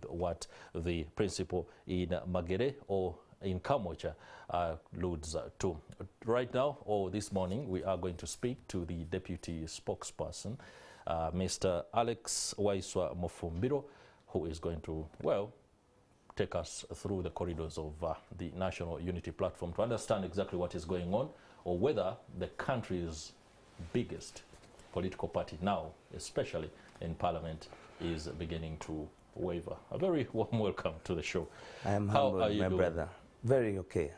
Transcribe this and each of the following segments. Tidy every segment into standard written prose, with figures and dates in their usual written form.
with what the principal in Magere or in Kamocha alludes to. Right now, or this morning, we are going to speak to the deputy spokesperson, Mr. Alex Waiswa Mofumbiro, who is going to, well, take us through the corridors of the National Unity Platform to understand exactly what is going on, or whether the country's biggest political party now, especially in Parliament, is beginning to waver. A very warm welcome to the show. I am humbled, my doing? Brother. Very okay.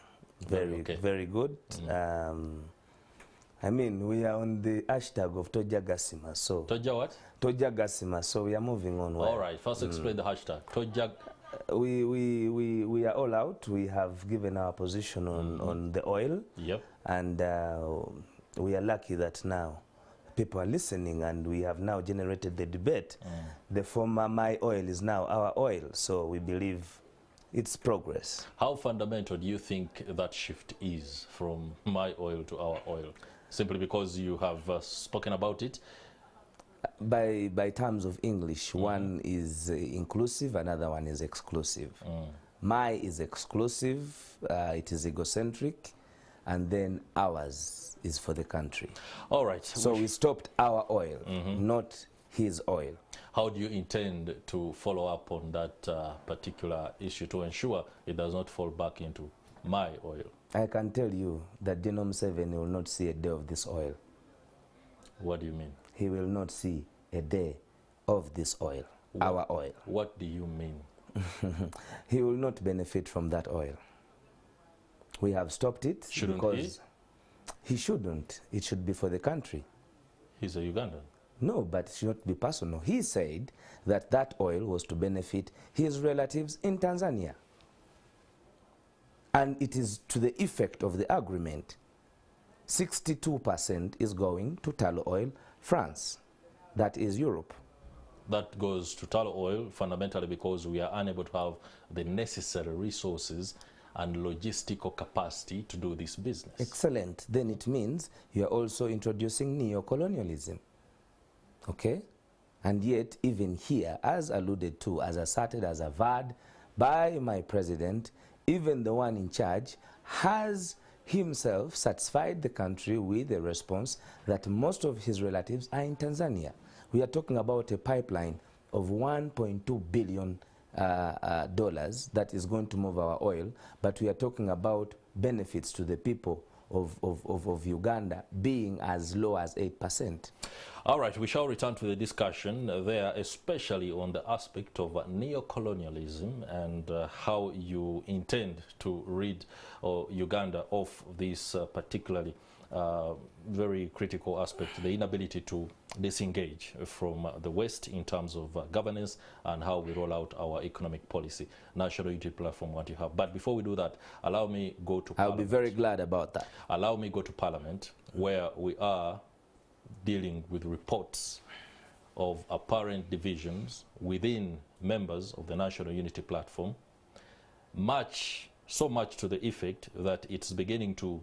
Very good. I mean, we are on the hashtag of Toja Gasima, so... Toja what? Toja Gasima, so we are moving on well. All right, first explain the hashtag. Toja... We are all out. We have given our position on the oil. Yep. And we are lucky that now people are listening, and we have now generated the debate. The former My Oil is now Our Oil, so we believe it's progress. How fundamental do you think that shift is from My Oil to Our Oil? Simply because you have spoken about it? By terms of English, one is inclusive, another one is exclusive. My is exclusive, it is egocentric, and then ours is for the country. All right. So we stopped Our Oil, not his oil. How do you intend to follow up on that particular issue to ensure it does not fall back into My Oil? I can tell you that Genome 7 will not see a day of this oil. What do you mean? He will not see a day of this oil, our oil. What do you mean? He will not benefit from that oil. We have stopped it. Shouldn't because he shouldn't. It should be for the country. He's a Ugandan. No, but it should not be personal. He said that that oil was to benefit his relatives in Tanzania. And it is to the effect of the agreement. 62% is going to Talo Oil, France. That is Europe. That goes to Talo Oil fundamentally because we are unable to have the necessary resources and logistical capacity to do this business. Excellent. Then it means you are also introducing neo-colonialism. Okay? And yet, even here, as alluded to, as asserted, as averred by my president, even the one in charge has himself satisfied the country with a response that most of his relatives are in Tanzania. We are talking about a pipeline of $1.2 billion that is going to move our oil, but we are talking about benefits to the people of Uganda being as low as 8%. All right, we shall return to the discussion there, especially on the aspect of neo-colonialism and how you intend to rid Uganda of this particularly very critical aspect, the inability to disengage from the West in terms of governance and how we roll out our economic policy, National Unity Platform, what you have. But before we do that, allow me go to Parliament. I'll be very glad about that. Allow me go to Parliament, where we are dealing with reports of apparent divisions within members of the National Unity Platform, so much to the effect that it's beginning to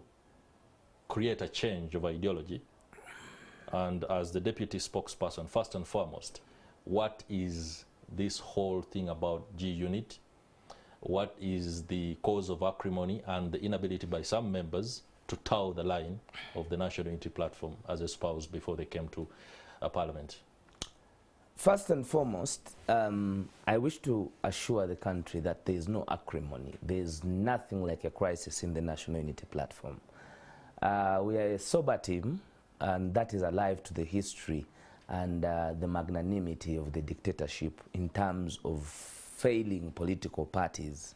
create a change of ideology. And as the deputy spokesperson, first and foremost, what is this whole thing about G-Unit? What is the cause of acrimony and the inability by some members to toe the line of the National Unity Platform as espoused before they came to Parliament? First and foremost, I wish to assure the country that there is no acrimony. There is nothing like a crisis in the National Unity Platform. We are a sober team, and that is alive to the history and the magnanimity of the dictatorship in terms of failing political parties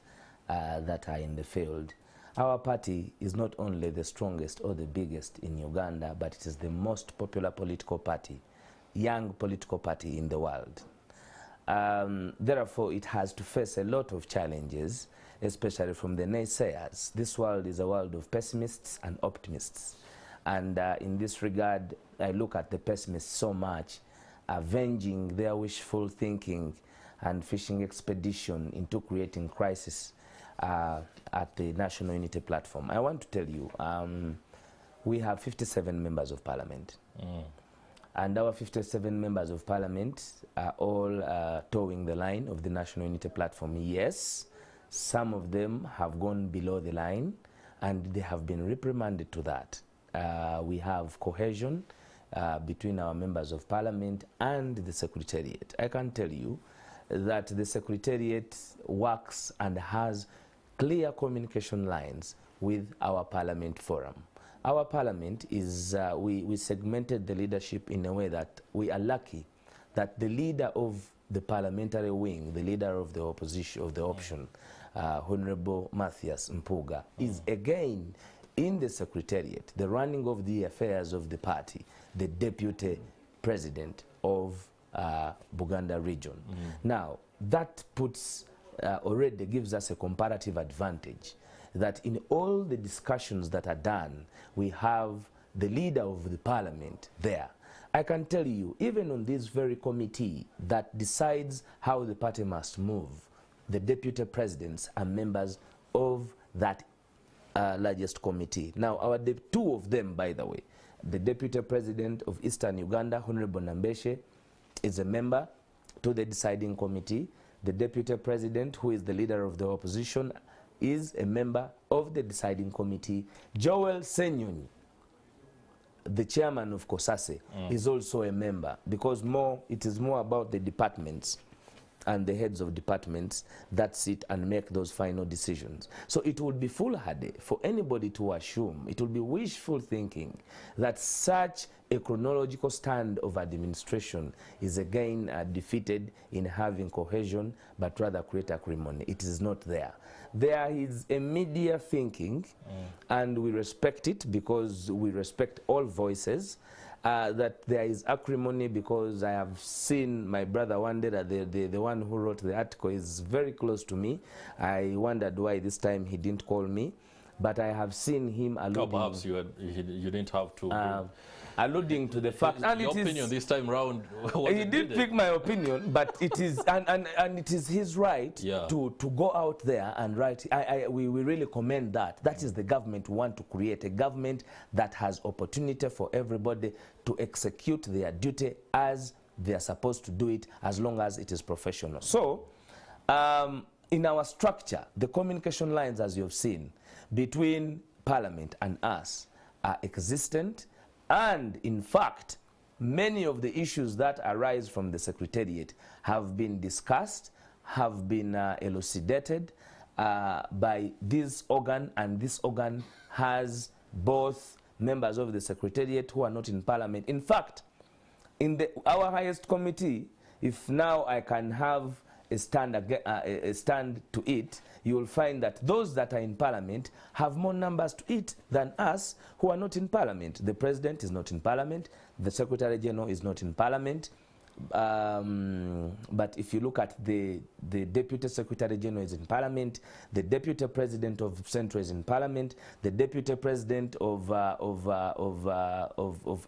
that are in the field. Our party is not only the strongest or the biggest in Uganda, but it is the most popular political party, young political party in the world. Therefore, it has to face a lot of challenges, especially from the naysayers. This world is a world of pessimists and optimists. And in this regard, I look at the pessimists so much, avenging their wishful thinking and fishing expedition into creating crisis at the National Unity Platform. I want to tell you, we have 57 members of parliament. and our 57 members of parliament are all towing the line of the National Unity Platform. Yes, some of them have gone below the line and they have been reprimanded to that. We have cohesion between our members of parliament and the secretariat. I can tell you that the secretariat works and has clear communication lines with our parliament forum. Our parliament is, we segmented the leadership in a way that we are lucky that the leader of the parliamentary wing, the leader of the opposition, of the option, Honorable Matthias Mpuga, is again in the secretariat, the running of the affairs of the party, the deputy president of Buganda region. Now, that puts, already gives us a comparative advantage that in all the discussions that are done, we have the leader of the parliament there. I can tell you, even on this very committee that decides how the party must move, the deputy presidents are members of that largest committee. Now, our two of them, by the way, the deputy president of Eastern Uganda, Honorable Nambeshe, is a member to the deciding committee. The deputy president, who is the leader of the opposition, is a member of the deciding committee. Joel Senyonyi, the chairman of COSASE, is also a member, because it is more about the departments and the heads of departments that sit and make those final decisions. So it would be foolhardy for anybody to assume, it would be wishful thinking that such a chronological stand of administration is again defeated in having cohesion, but rather create acrimony. It is not there. There is a media thinking, and we respect it because we respect all voices, that there is acrimony, because I have seen my brother Wandera, the one who wrote the article, is very close to me. I wondered why this time he didn't call me, but I have seen him alluding... perhaps you didn't have to... alluding to the fact, and your opinion this time round. He did pick my opinion, but it is and it is his right to go out there and write. We really commend that. That is the government we want to create, a government that has opportunity for everybody to execute their duty as they are supposed to do it, as long as it is professional. So, in our structure, the communication lines, as you've seen, between Parliament and us are existent. And in fact, many of the issues that arise from the secretariat have been discussed, have been elucidated by this organ, and this organ has both members of the secretariat who are not in parliament. In fact, in our highest committee, if now I can have a stand to it, you will find that those that are in parliament have more numbers to it than us who are not in parliament. The president is not in parliament, the secretary general is not in parliament, but if you look at the deputy secretary general is in parliament, the deputy president of Central is in parliament, the deputy president of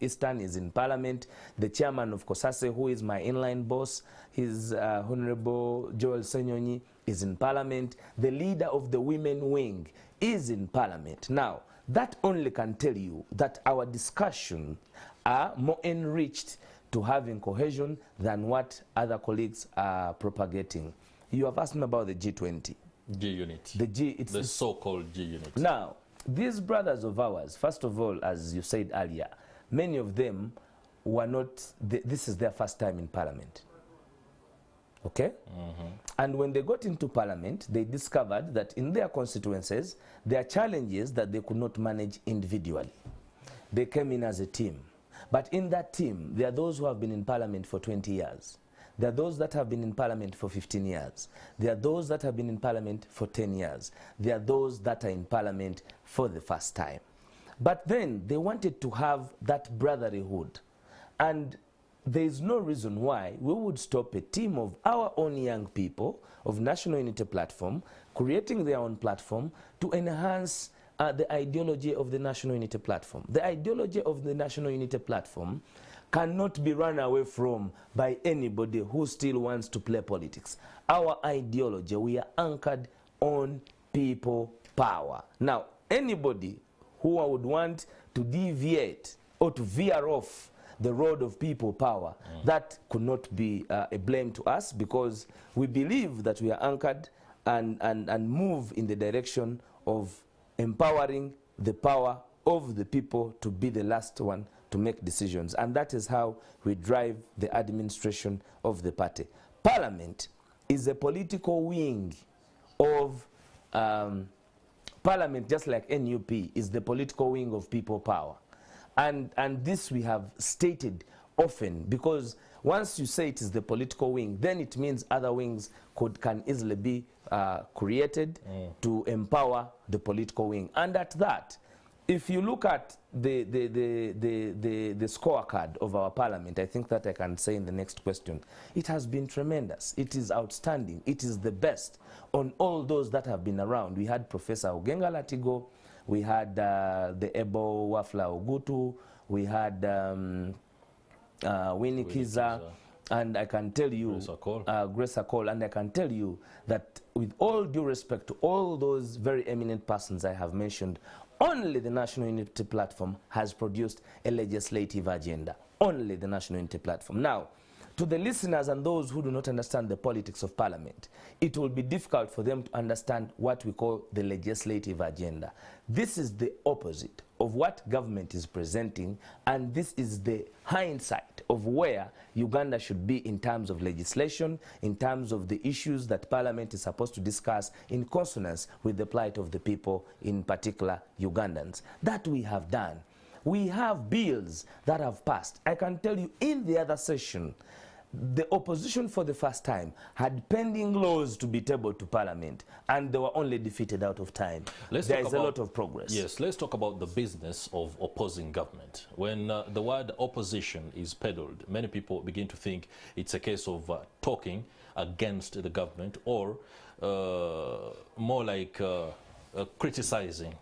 Eastern is in parliament, the chairman of COSASE, who is my inline boss, his Honorable Joel Senyonyi, is in parliament, the leader of the women wing is in parliament. Now, that only can tell you that our discussions are more enriched to having cohesion than what other colleagues are propagating. You have asked me about the G20. G-Unit. It's the so-called G-Unit. Now, these brothers of ours, first of all, as you said earlier, many of them were not, this is their first time in parliament. Okay? And when they got into parliament, they discovered that in their constituencies, there are challenges that they could not manage individually. They came in as a team. But in that team, there are those who have been in parliament for 20 years. There are those that have been in parliament for 15 years. There are those that have been in parliament for 10 years. There are those that are in parliament for the first time. But then they wanted to have that brotherhood. And there is no reason why we would stop a team of our own young people of National Unity Platform creating their own platform to enhance the ideology of the National Unity Platform. The ideology of the National Unity Platform cannot be run away from by anybody who still wants to play politics. Our ideology, we are anchored on people power. Now, anybody who would want to deviate or to veer off the road of people power. That could not be a blame to us, because we believe that we are anchored and move in the direction of empowering the power of the people to be the last one to make decisions. And that is how we drive the administration of the party. Parliament is a political wing of Parliament, just like NUP is the political wing of people power. And this we have stated often, because once you say it is the political wing, then it means other wings can easily be created to empower the political wing. And at that, if you look at the scorecard of our parliament, I think that I can say in the next question, it has been tremendous. It is outstanding. It is the best on all those that have been around. We had Professor Ogenga Latigo, we had the Ebo Wafla Ogutu, we had Winnie Kiza, and I can tell you, Grace Akol, and I can tell you that with all due respect to all those very eminent persons I have mentioned, only the National Unity Platform has produced a legislative agenda. Only the National Unity Platform. Now, to the listeners and those who do not understand the politics of Parliament, it will be difficult for them to understand what we call the legislative agenda. This is the opposite of what government is presenting, and this is the hindsight of where Uganda should be in terms of legislation, in terms of the issues that Parliament is supposed to discuss in consonance with the plight of the people, in particular Ugandans. That we have done. We have bills that have passed. I can tell you, in the other session, the opposition for the first time had pending laws to be tabled to Parliament, and they were only defeated out of time. There is a lot of progress. Yes, let's talk about the business of opposing government. When the word opposition is peddled, many people begin to think it's a case of talking against the government, or more like criticizing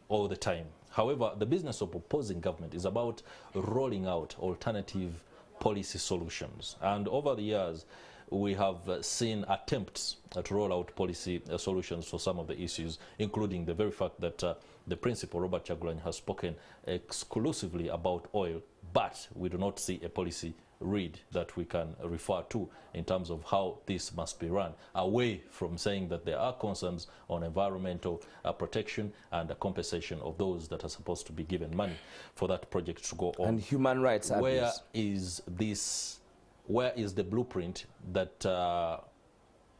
all the time. However, the business of opposing government is about rolling out alternative policy solutions. And over the years, we have seen attempts to roll out policy solutions for some of the issues, including the very fact that the principal, Robert Kyagulanyi, has spoken exclusively about oil, but we do not see a policy read that we can refer to in terms of how this must be run, away from saying that there are concerns on environmental protection and the compensation of those that are supposed to be given money for that project to go on. And human rights abuse. Where is the blueprint that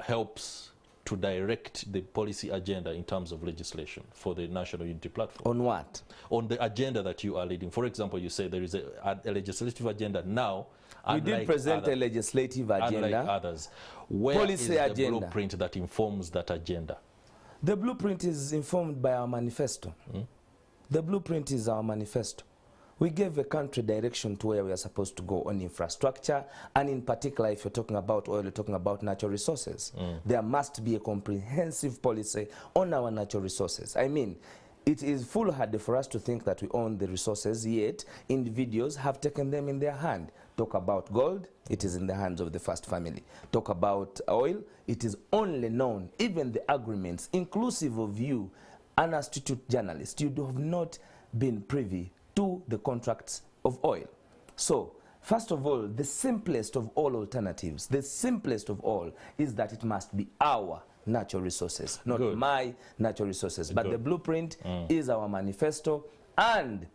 helps to direct the policy agenda in terms of legislation for the National Unity Platform? On what? On the agenda that you are leading. For example, you say there is a legislative agenda now. We did present a legislative agenda. Unlike others. Where policy is the agenda. blueprint that informs that agenda? The blueprint is informed by our manifesto. The blueprint is our manifesto. We gave a country direction to where we are supposed to go on infrastructure, and in particular, if you're talking about oil, you're talking about natural resources. There must be a comprehensive policy on our natural resources. I mean, it is foolhardy for us to think that we own the resources, yet individuals have taken them in their hand. Talk about gold, it is in the hands of the first family. Talk about oil, it is only known, even the agreements, inclusive of you, an astute journalist, you have not been privy to the contracts of oil. So, first of all, the simplest of all alternatives, the simplest of all, is that it must be our natural resources, not my natural resources. But the blueprint is our manifesto, and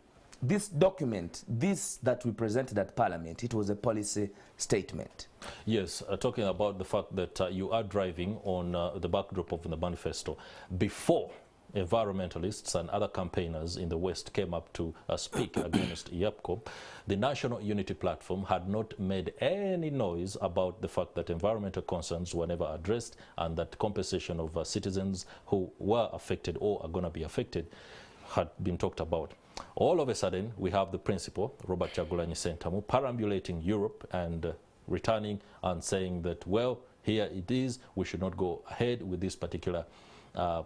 this document, this that we presented at Parliament, it was a policy statement. Yes, talking about the fact that you are driving on the backdrop of the manifesto. Before environmentalists and other campaigners in the West came up to speak against IAPCO, the National Unity Platform had not made any noise about the fact that environmental concerns were never addressed, and that compensation of citizens who were affected or are going to be affected had been talked about. All of a sudden, we have the principal, Robert Kyagulanyi Ssentamu, perambulating Europe and returning and saying that, well, here it is, we should not go ahead with this particular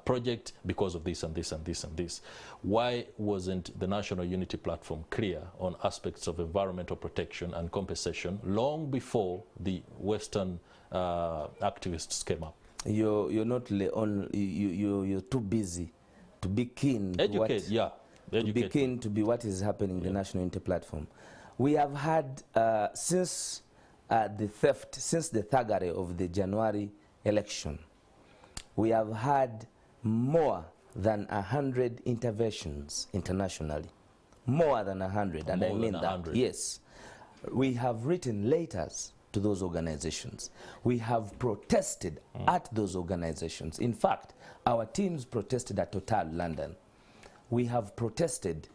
project because of this and this and this and this. Why wasn't the National Unity Platform clear on aspects of environmental protection and compensation long before the Western activists came up? You're not you're too busy to be keen. Educate, yeah. To be keen to be what is happening in the National Unity Platform. We have had, since the thuggery of the January election, we have had more than 100 interventions internationally. More than 100, and I mean that. Yes. We have written letters to those organizations. We have protested at those organizations. In fact, our teams protested at Total London. We have protested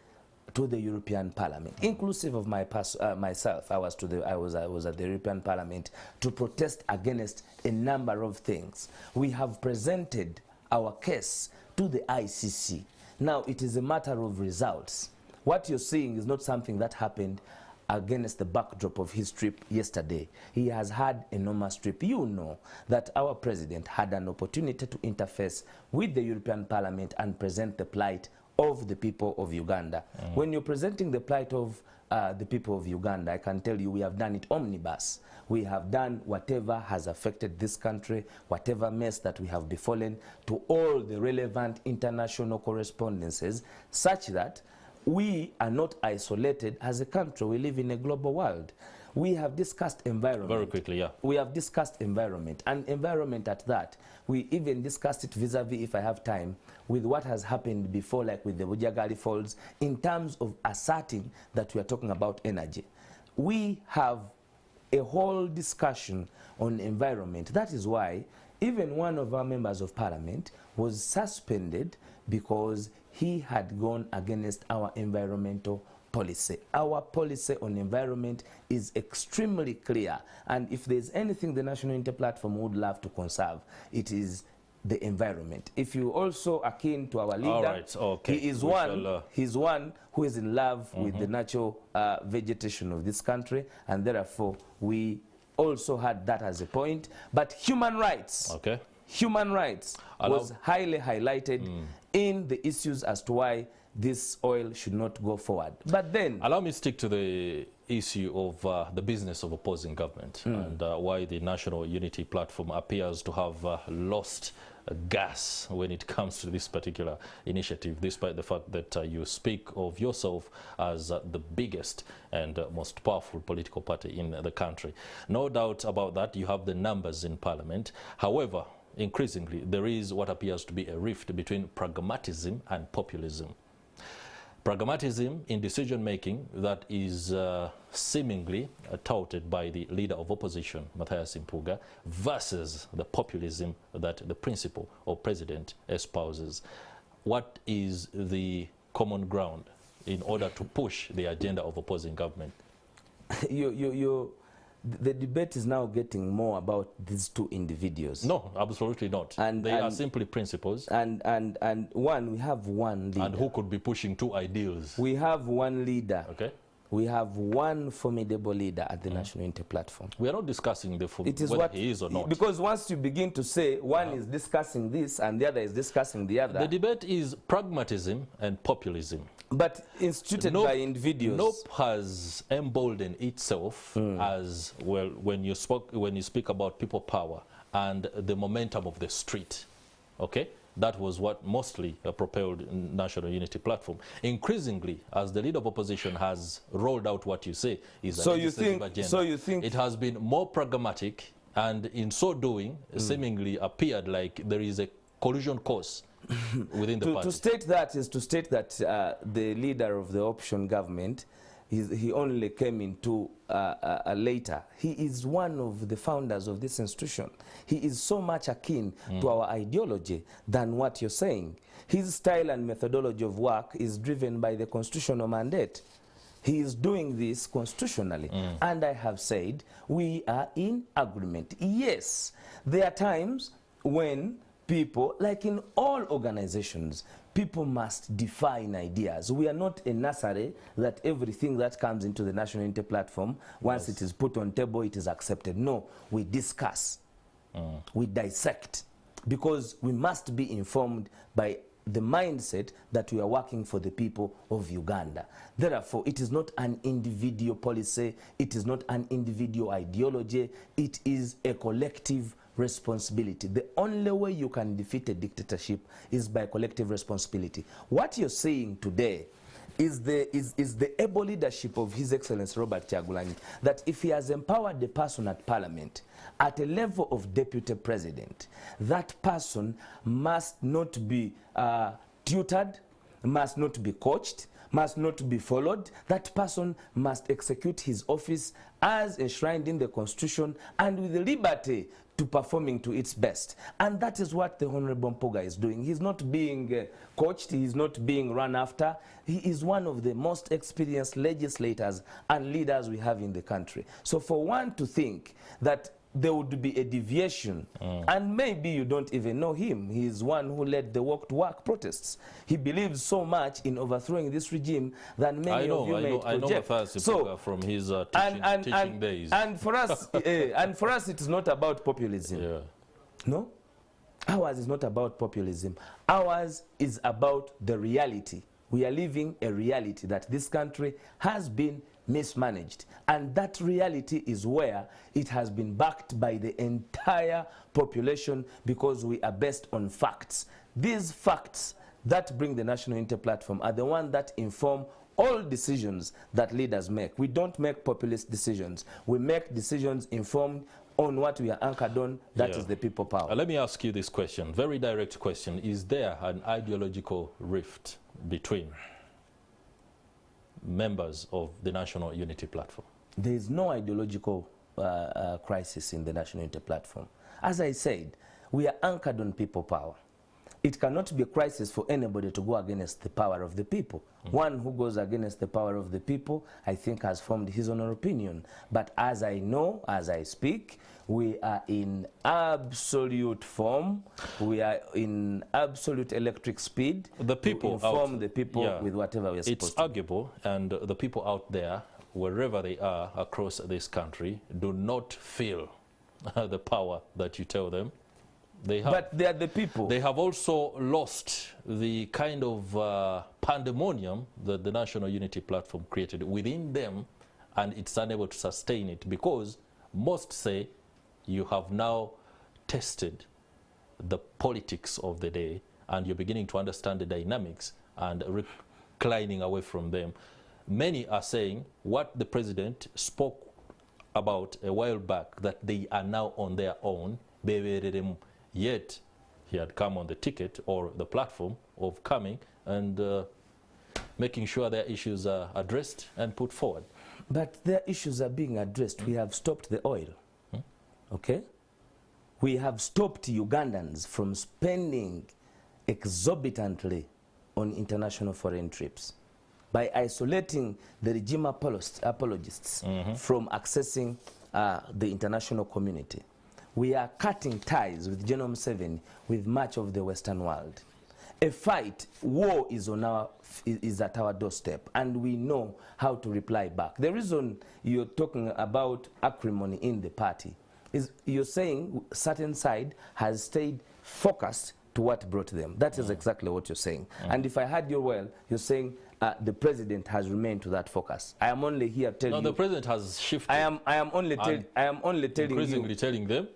to the European Parliament, inclusive of myself. I was at the European Parliament to protest against a number of things. We have presented our case to the ICC. Now it is a matter of results. What you're seeing is not something that happened against the backdrop of his trip yesterday. He has had a enormous trip. You know that our president had an opportunity to interface with the European Parliament and present the plight of the people of Uganda. When you're presenting the plight of the people of Uganda, I can tell you we have done it omnibus. We have done whatever has affected this country, whatever mess that we have befallen, to all the relevant international correspondences, such that we are not isolated as a country. We live in a global world. We have discussed environment. Very quickly, yeah. We have discussed environment, and environment at that. We even discussed it vis-a-vis, if I have time, with what has happened before, like with the Bujagali Falls, in terms of asserting that we are talking about energy. We have a whole discussion on environment. That is why even one of our members of parliament was suspended because he had gone against our environmental policy. Our policy on environment is extremely clear, and if there's anything the National Unity Platform would love to conserve, it is the environment. If you also are keen to our leader, he is he's one who is in love with the natural vegetation of this country, and therefore we also had that as a point. But human rights, human rights was highly highlighted in the issues as to why this oil should not go forward. But then, allow me to stick to the issue of the business of opposing government and why the National Unity Platform appears to have lost gas when it comes to this particular initiative, despite the fact that you speak of yourself as the biggest and most powerful political party in the country. No doubt about that. You have the numbers in Parliament. However, increasingly, there is what appears to be a rift between pragmatism and populism. Pragmatism in decision-making that is seemingly touted by the leader of opposition, Matthias Impuga, versus the populism that the principal or president espouses. What is the common ground in order to push the agenda of opposing government? The debate is now getting more about these two individuals. No, absolutely not. They are simply principles. And we have one leader. And who could be pushing two ideals? We have one leader. Okay. We have one formidable leader at the National Unity Platform. We are not discussing whether he is or not. Because once you begin to say one is discussing this and the other is discussing the other. The debate is pragmatism and populism. But instituted by individuals. NUP has emboldened itself as well when you speak about people power and the momentum of the street. Okay? That was what mostly propelled National Unity Platform. Increasingly, as the leader of opposition has rolled out what you say is a legislative agenda, so you think it has been more pragmatic, and in so doing, seemingly appeared like there is a collusion course within the party. To state that is to state that the leader of the opposition government, he only came into later. He is one of the founders of this institution. He is so much akin to our ideology than what you're saying. His style and methodology of work is driven by the constitutional mandate. He is doing this constitutionally. And I have said, we are in agreement. Yes, there are times when people, like in all organizations, people must define ideas. We are not a nursery that everything that comes into the National Unity Platform, once it is put on table, it is accepted. No, we discuss, we dissect, because we must be informed by the mindset that we are working for the people of Uganda. Therefore, it is not an individual policy, it is not an individual ideology, it is a collective responsibility. The only way you can defeat a dictatorship is by collective responsibility. What you're saying today is the able leadership of His Excellency Robert Kyagulanyi, that if he has empowered the person at Parliament at a level of deputy president, that person must not be tutored, must not be coached, must not be followed. That person must execute his office as enshrined in the Constitution and with the liberty to performing to its best. And that is what the Honorable Mpuga is doing. He's not being coached, he is not being run after. He is one of the most experienced legislators and leaders we have in the country. So for one to think that there would be a deviation, and maybe you don't even know him. He is one who led the walk to work protests. He believes so much in overthrowing this regime than many of you may project. I know Matthias Mpuga from his teaching days. And for us, and for us, it is not about populism. Yeah. No, ours is not about populism. Ours is about the reality. We are living a reality that this country has been mismanaged, and that reality is where it has been backed by the entire population, because we are based on facts. These facts that bring the National Unity Platform are the ones that inform all decisions that leaders make. We don't make populist decisions. We make decisions informed on what we are anchored on. That is the people power. Let me ask you this question, very direct question. Is there an ideological rift between members of the National Unity Platform? There is no ideological crisis in the National Unity Platform. As I said, we are anchored on people power. It cannot be a crisis for anybody to go against the power of the people. One who goes against the power of the people, I think, has formed his own opinion. But as I know, as I speak, we are in absolute form. We are in absolute electric speed. The people inform the people with whatever we are supposed to. It's arguable, and the people out there, wherever they are across this country, do not feel the power that you tell them they have. But they are the people. They have also lost the kind of pandemonium that the National Unity Platform created within them, and it's unable to sustain it, because most say you have now tested the politics of the day and you're beginning to understand the dynamics and reclining away from them. Many are saying what the president spoke about a while back, that they are now on their own, yet he had come on the ticket or the platform of coming and making sure their issues are addressed and put forward. But their issues are being addressed. We have stopped the oil. Okay? We have stopped Ugandans from spending exorbitantly on international foreign trips by isolating the regime apologists from accessing the international community. We are cutting ties with General Museveni, with much of the Western world. A fight, war is at our doorstep, and we know how to reply back. The reason you're talking about acrimony in the party is you're saying certain side has stayed focused to what brought them. That is exactly what you're saying. And if I heard you well, you're saying the president has remained to that focus. I am only here telling you. No, the president has shifted. I am only telling increasingly you. telling them.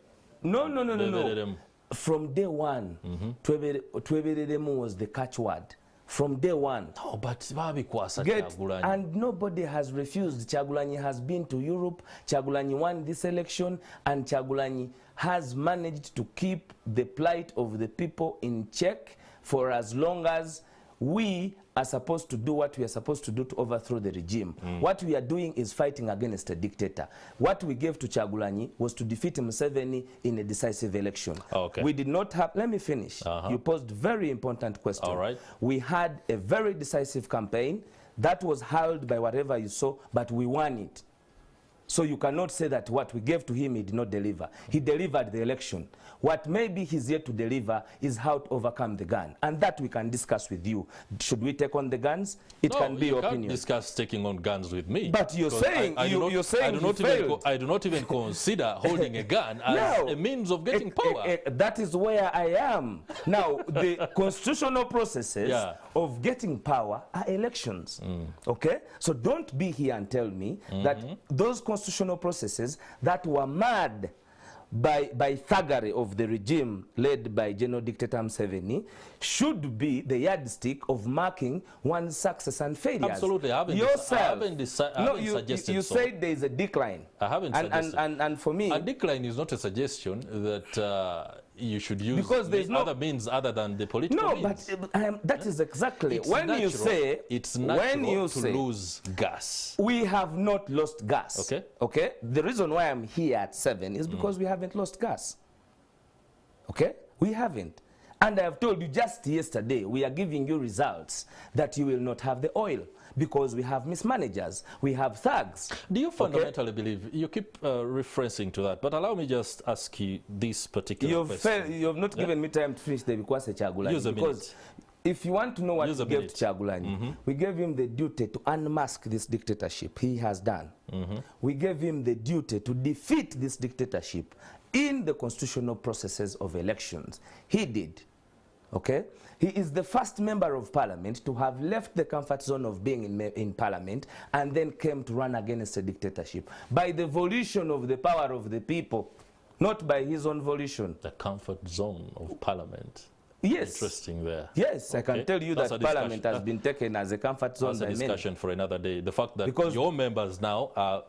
No. From day one, Twebereremu was the catchword. From day one. No, but and nobody has refused. Kyagulanyi has been to Europe. Kyagulanyi won this election, and Kyagulanyi has managed to keep the plight of the people in check for as long as we are supposed to do what we are supposed to do to overthrow the regime. What we are doing is fighting against a dictator. What we gave to Kyagulanyi was to defeat Museveni in a decisive election. Okay. We did not have, let me finish. You posed very important question. All right. We had a very decisive campaign that was held by whatever you saw, but we won it. So you cannot say that what we gave to him he did not deliver. He delivered the election. What maybe he's yet to deliver is how to overcome the gun. And that we can discuss with you. Should we take on the guns? It can be your opinion. You can't discuss taking on guns with me. But you're saying, you're saying I do not even consider holding a gun as a means of getting power. That is where I am. Now, the constitutional processes of getting power are elections. Okay? So don't be here and tell me that those constitutional processes that were mad by thuggery of the regime led by General Dictator Museveni should be the yardstick of marking one's success and failures. Absolutely. I haven't suggested you so. said there is a decline. I haven't suggested. And for me, a decline is not a suggestion that you should use because there's other means other than the political means. But that is exactly it's when natural, you say it's natural to lose gas. We have not lost gas. Okay. Okay. The reason why I'm here at 7 is because we haven't lost gas. Okay. We haven't. And I have told you just yesterday, we are giving you results that you will not have the oil because we have mismanagers, we have thugs. Do you fundamentally believe, you keep referencing to that, but allow me just ask you this particular question. You have not given me time to finish the Bikwase Kyagulanyi. Use a minute. If you want to know what we gave to Kyagulanyi, we gave him the duty to unmask this dictatorship. He has done. We gave him the duty to defeat this dictatorship in the constitutional processes of elections. He did. Okay? He is the first member of parliament to have left the comfort zone of being in parliament and then came to run against a dictatorship by the volition of the power of the people, not by his own volition. The comfort zone of parliament. Yes. Interesting there. Yes, okay. I can tell you that parliament has been taken as a comfort zone. That's a discussion for another day. The fact that your members now are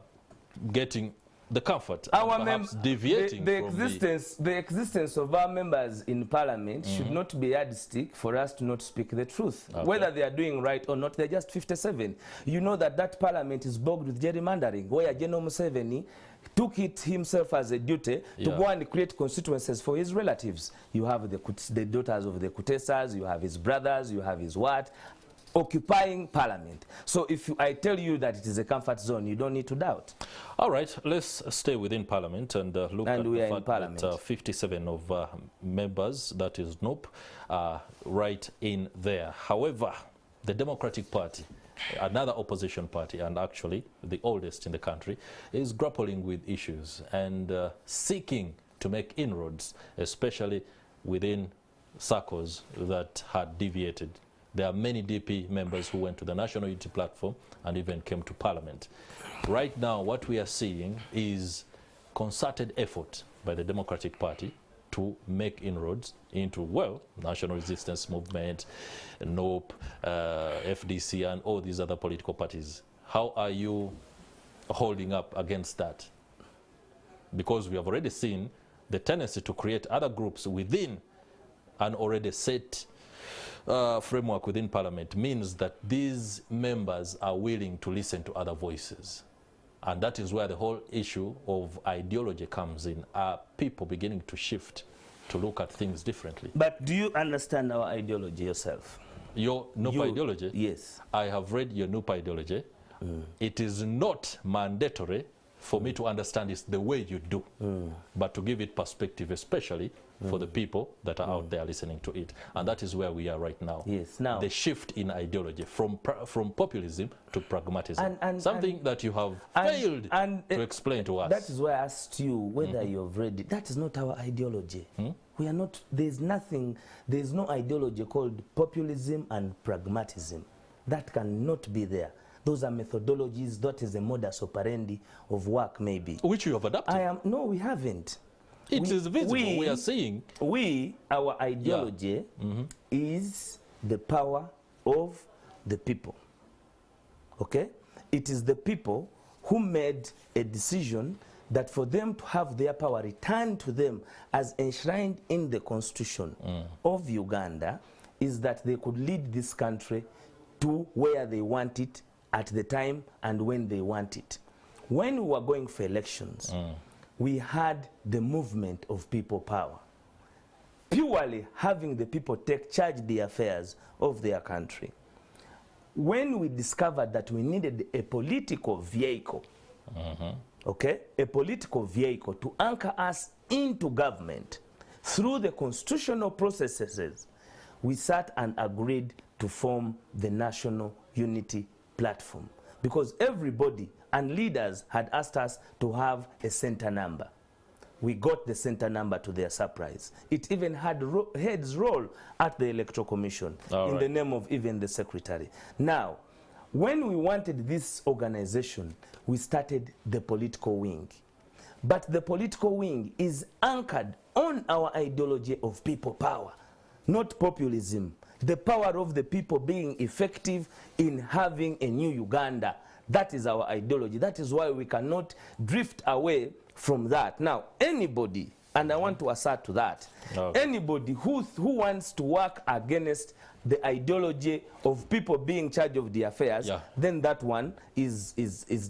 getting the comfort, our perhaps deviating the from existence of our members in parliament should not be a yardstick for us to not speak the truth. Okay. Whether they are doing right or not, they're just 57. You know that parliament is bogged with gerrymandering, where General Museveni took it himself as a duty to go and create constituencies for his relatives. You have the daughters of the Kutesas, you have his brothers, you have his what, occupying parliament. So if I tell you that it is a comfort zone, you don't need to doubt. All right, let's stay within parliament and look at the fact that 57 of members, that is NUP, right in there. However, the Democratic Party, another opposition party and actually the oldest in the country, is grappling with issues and seeking to make inroads, especially within circles that had deviated. There are many DP members who went to the National Unity Platform and even came to Parliament. Right now, what we are seeing is concerted effort by the Democratic Party to make inroads into, well, National Resistance Movement, NUP, FDC, and all these other political parties. How are you holding up against that? Because we have already seen the tendency to create other groups within an already set framework within Parliament means that these members are willing to listen to other voices. And that is where the whole issue of ideology comes in. Are people beginning to shift to look at things differently? But do you understand our ideology yourself? Your NUP ideology? Yes. I have read your NUP ideology. It is not mandatory for me to understand it the way you do, but to give it perspective, especially for the people that are out there listening to it. And that is where we are right now. Yes. Now, the shift in ideology from populism to pragmatism. Something that you have failed to explain to us. That is why I asked you whether you have read it. That is not our ideology. We are not, there's no ideology called populism and pragmatism. That cannot be there. Those are methodologies, that is a modus operandi of work maybe. Which you have adapted? No, we haven't. It is visible, we are seeing. Our ideology is the power of the people. Okay? It is the people who made a decision that for them to have their power returned to them as enshrined in the Constitution of Uganda is that they could lead this country to where they want it at the time and when they want it. When we were going for elections, we had the movement of people power. Purely having the people take charge of the affairs of their country. When we discovered that we needed a political vehicle, okay, a political vehicle to anchor us into government through the constitutional processes, we sat and agreed to form the National Unity Platform. Because everybody and leaders had asked us to have a center number. We got the center number to their surprise. It even had heads roll at the Electoral Commission in the name of even the secretary. Now, when we wanted this organization, we started the political wing. but the political wing is anchored on our ideology of people power, not populism. The power of the people being effective in having a new Uganda. That is our ideology. That is why we cannot drift away from that. Now, anybody, and I want to assert to that, anybody who wants to work against the ideology of people being in charge of the affairs, then that one is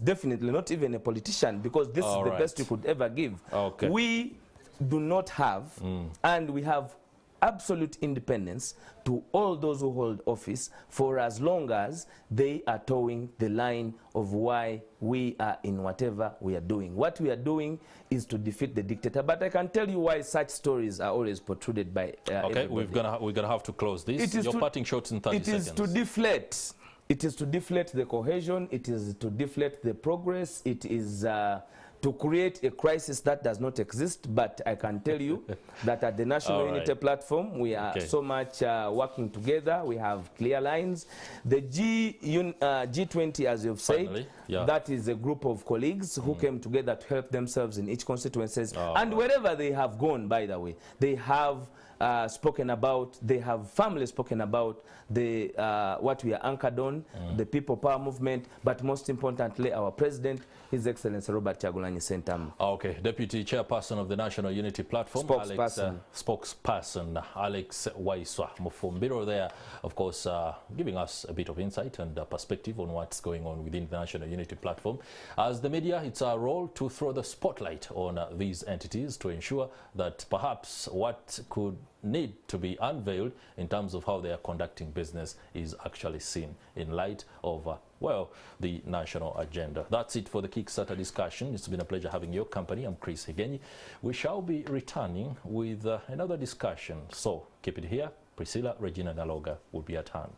definitely not even a politician, because this is the best you could ever give. We do not have, and we have absolute independence to all those who hold office for as long as they are towing the line of why we are in whatever we are doing. What we are doing is to defeat the dictator. But I can tell you why such stories are always protruded by okay, we're gonna have to close this. You're parting shots in 30 seconds. It is to deflate. It is to deflate the cohesion. It is to deflate the progress. It is to create a crisis that does not exist. But I can tell you that at the National Unity Platform, we are so much working together. We have clear lines. The G20, as you've said, that is a group of colleagues who came together to help themselves in each constituencies. And wherever they have gone, by the way, they have spoken about, they have firmly spoken about the what we are anchored on, the people power movement, but most importantly, our president, His Excellency Robert Kyagulanyi Ssentamu. Okay, Deputy Chairperson of the National Unity Platform, spokesperson Alex Waiswa Mufumbiro there, of course, giving us a bit of insight and perspective on what's going on within the National Unity Platform. As the media, it's our role to throw the spotlight on these entities to ensure that perhaps what could need to be unveiled in terms of how they are conducting business is actually seen in light of well, the national agenda. That's it for the Kickstarter discussion. It's been a pleasure having your company. I'm Chris Higenyi. We shall be returning with another discussion, so keep it here. Priscilla Regina Naloga will be at hand.